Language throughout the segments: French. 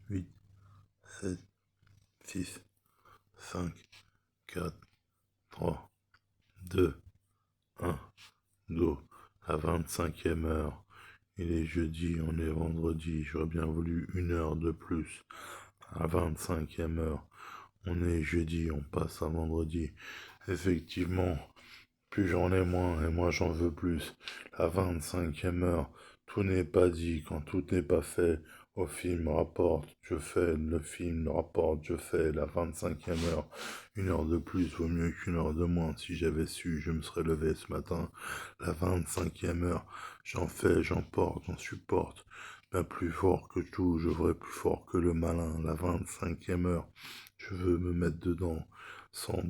8, 7, 6, 5, 4, 3, 2, 1, go. La 25e heure. Il est jeudi, on est vendredi. J'aurais bien voulu 1 heure de plus. À la 25e heure. On est jeudi, on passe à vendredi. Effectivement, plus j'en ai moins et moi j'en veux plus. La 25e heure. Tout n'est pas dit quand tout n'est pas fait. Au film rapporte, je fais, le film rapporte, je fais la 25e heure. 1 heure de plus vaut mieux qu'1 heure de moins. Si j'avais su, je me serais levé ce matin. La 25e heure, j'en fais, j'en porte, j'en supporte. Bien plus fort que tout, je vrai plus fort que le malin. La 25e heure, je veux me mettre dedans. Sans,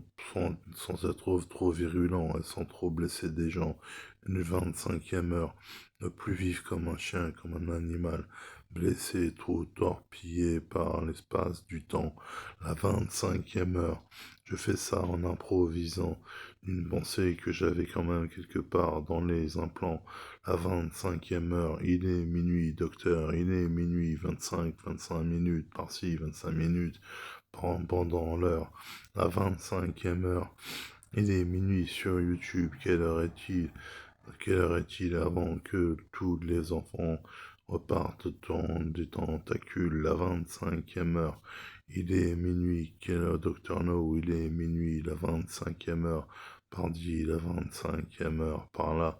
sans être trop virulent et sans trop blesser des gens. Une 25e heure, ne plus vivre comme un chien, comme un animal, blessé, trop torpillé par l'espace du temps. La 25e heure, je fais ça en improvisant une pensée que j'avais quand même quelque part dans les implants. La 25e heure, il est minuit, docteur, il est minuit, 25 minutes, par-ci, 25 minutes, pendant l'heure. La 25e heure, il est minuit sur YouTube, quelle heure est-il? Quelle heure est-il avant que tous les enfants repartent dans des tentacules? La 25e heure. Il est minuit. Quelle heure, Docteur No? Il est minuit. La 25e heure. Pardi, la 25e heure. Par là.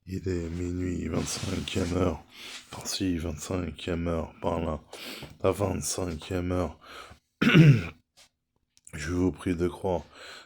Il est minuit. 25e heure. Par-ci, 25e heure. Par là. La 25e heure. Je vous prie de croire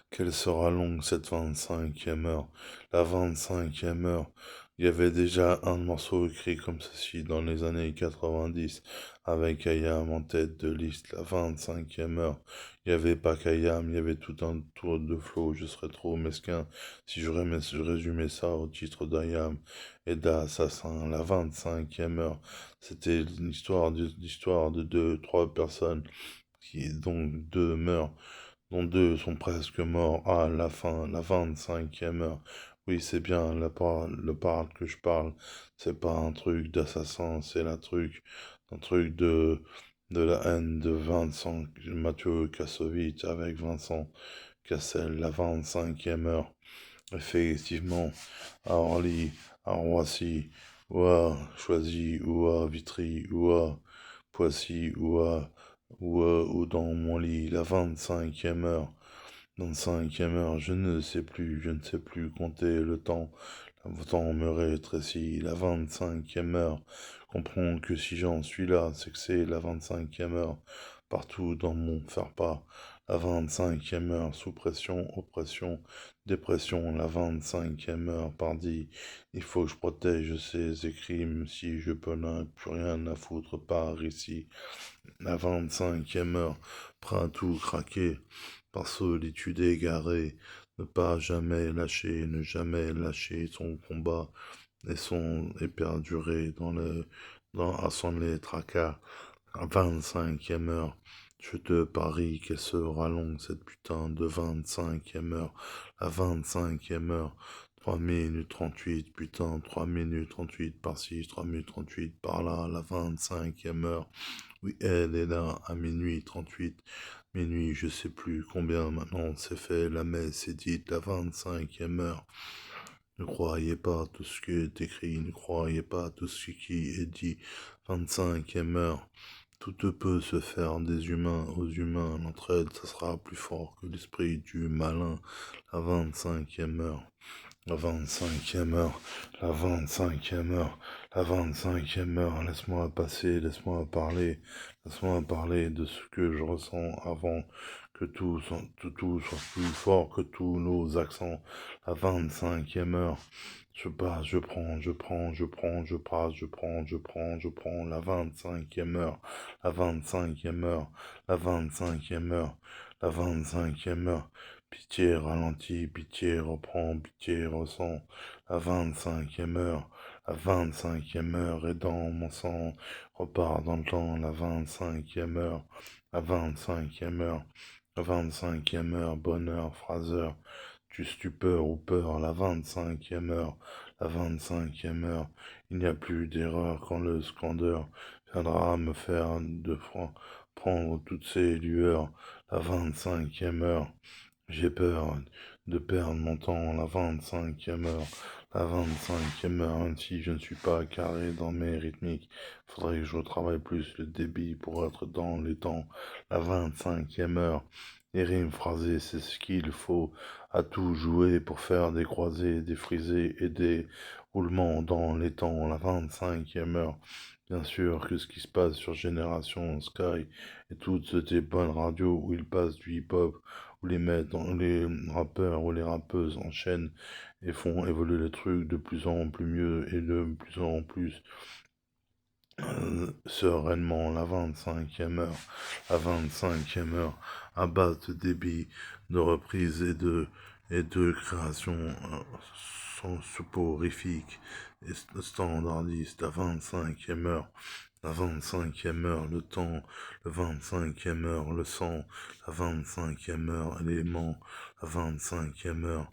qu'elle sera longue cette 25e heure. La 25e heure. Il y avait déjà un morceau écrit comme ceci dans les années 90 avec Ayam en tête de liste. La 25e heure. Il n'y avait pas qu'Ayam, il y avait tout un tour de flow. Je serais trop mesquin si je résumais ça au titre d'Ayam et d'Assassin. La 25e heure. C'était l'histoire de deux, trois personnes qui, dont deux meurent dont deux sont presque morts à la fin, la 25e heure. Oui, c'est bien le parle que je parle. C'est pas un truc d'assassin, c'est un truc de la haine de Vincent, Mathieu Kassovitz avec Vincent Cassel, la 25e heure. Effectivement, à Orly, à Roissy, ou à Choisy, ou à Vitry, ou à Poissy, ou dans mon lit, la 25e heure. 25e heure, je ne sais plus compter le temps me rétrécit, la 25e heure. Comprends que si j'en suis là, c'est que c'est la 25e heure, partout dans mon faire-part. La 25e heure, sous pression, oppression, dépression, la 25e heure, pardi. Il faut que je protège ces crimes, si je peux n'en plus rien à foutre par ici. La 25e heure, prêt à tout craquer, par solitude égarée, ne pas jamais lâcher, ne jamais lâcher son combat et perdurer à son les tracas. La 25e heure, je te parie qu'elle sera longue cette putain de 25e heure. La 25e heure, 3 minutes 38, putain, 3 minutes 38 par-ci, 3 minutes 38 par-là, la 25e heure. Oui, elle est là à minuit 38. Minuit, je sais plus combien maintenant, c'est fait, la messe est dite, la 25e heure. Ne croyez pas tout ce qui est écrit, ne croyez pas tout ce qui est dit. 25e heure. Tout peut se faire des humains aux humains. L'entraide, ça sera plus fort que l'esprit du malin. La 25e heure. La 25e heure, la 25e heure, la 25e heure, laisse-moi passer, laisse-moi parler de ce que je ressens avant que tout soit plus fort que tous nos accents. La 25e heure, je passe, je prends, je passe, je prends, la 25e heure, la 25e heure, la 25e heure, la 25e heure. Pitié ralentit, pitié reprend, pitié ressent. La 25e heure, la 25e heure est dans mon sang. Repart dans le temps, la 25e heure, la 25e heure, la 25e heure, bonheur, phraseur. Tu stupeur ou peur, la 25e heure, la 25e heure. Il n'y a plus d'erreur quand le scandeur viendra me faire prendre toutes ces lueurs, la 25e heure. J'ai peur de perdre mon temps, la 25e heure, la 25e heure. Ainsi, je ne suis pas carré dans mes rythmiques. Faudrait que je travaille plus le débit pour être dans les temps, la 25e heure. Les rimes phrasées, c'est ce qu'il faut à tout jouer pour faire des croisés, des frisés et des roulements dans les temps, la 25e heure. Bien sûr que ce qui se passe sur Génération Sky et toutes ces bonnes radios où ils passent du hip-hop, où les rappeurs ou les rappeuses enchaînent et font évoluer le truc de plus en plus mieux et de plus en plus sereinement, la 25e heure, la 25e heure, à base de débit, de reprise et de création soporifique et standardiste, la 25e heure. La 25e heure, le temps, le 25e heure, le sang, la 25e heure, élément, la 25e heure,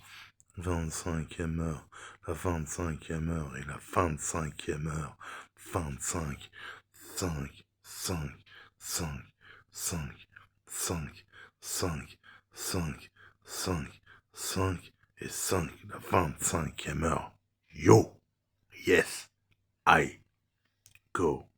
25e heure, la 25e heure et la 25e heure. 25, 5, 5, 5, 5, 5, 5, 5, 5, 5 et 5, la 25e heure. Yo, yes, I go.